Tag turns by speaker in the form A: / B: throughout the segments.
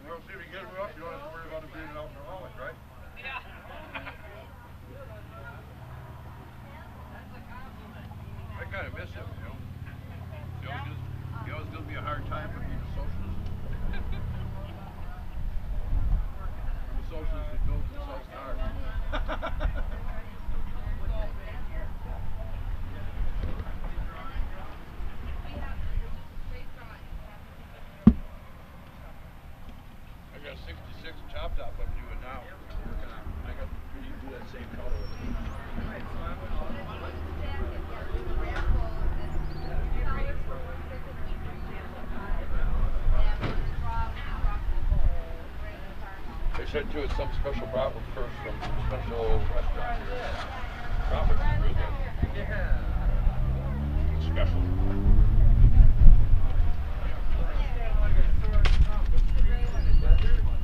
A: Well, see, if you get it up, you don't have to worry about it being an alcoholic, right?
B: Yeah.
A: I kind of miss him, you know. He always gives me a hard time for being a socialist. I'm a socialist who builds and sells cars. I got 66 chop top I'm doing now. Working on. I got to do that same color with it. They said too, it's some special bratwurst first from some special restaurant here. Bratwurst is real good.
C: Yeah.
A: It's special.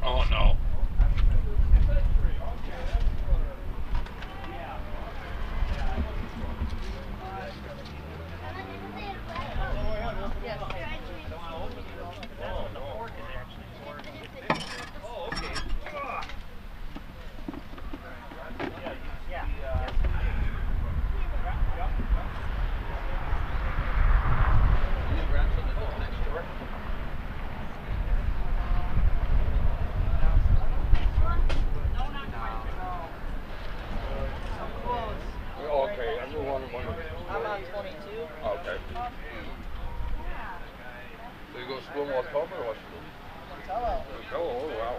A: Oh no.
C: Oh, okay.
A: Your grandson that lives next door? Oh, okay, I'm the one.
D: I'm on 22.
A: Okay. So you go to school in October or what school?
D: Hello.
A: Oh, wow.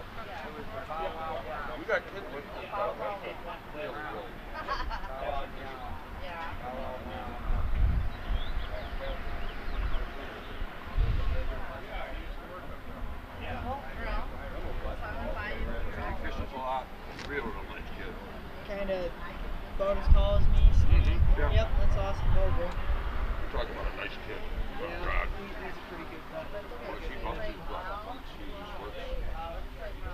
A: You got kids with you. Wow, that's really cool. Fish is a lot. Real nice kid.
D: Kind of bonus calls me.
A: Yeah.
D: Yep, that's awesome. Go, bro.
A: You're talking about a nice kid. Oh, God.
D: He's a pretty good guy.
A: Boy, she must be black. She just works.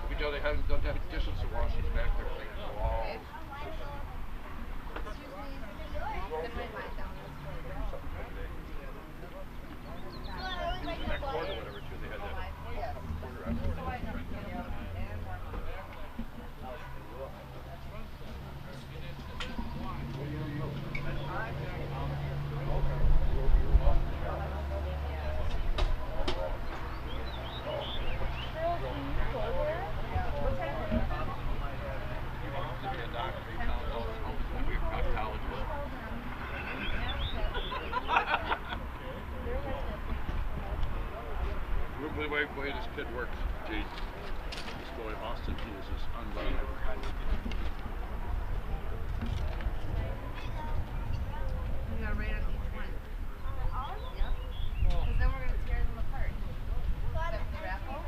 A: We know they haven't done that dishes to wash. She's back there like walls. That quarter, whatever, too, they had that quarter out. The way this kid works, Jade, this boy Austin, he is just unbelievable.
E: We gotta rate on each one. Yep. Because then we're gonna tear them apart. Except for the raffle.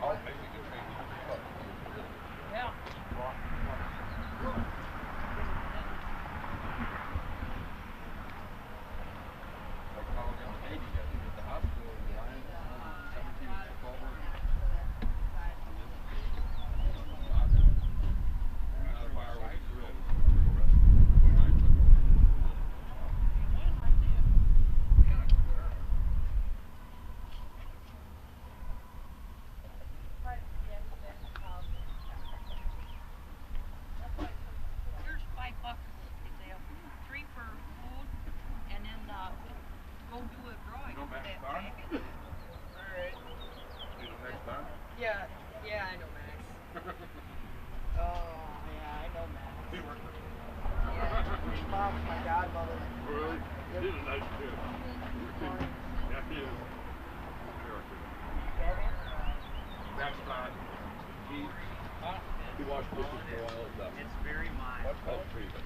A: Oh, maybe we can train you to cut.
D: Yeah.
A: Like how young Katie got at the hospital, Ryan, 17 took over. Not a fire with a drill. Ryan took over.
B: Here's $5. They have 3 for food, and then go do a drawing.
A: You know Max
B: That
A: Barn?
B: packet.
D: Alright.
A: You know next time?
D: Yeah, I know Max. Oh, yeah, I know Max.
A: He worked with me.
D: Yeah, mom's my godmother.
A: Really? He's a nice kid. Yeah, he is. Max Barn. He washed dishes for a while.
C: It's very mild.
A: What's called treatment.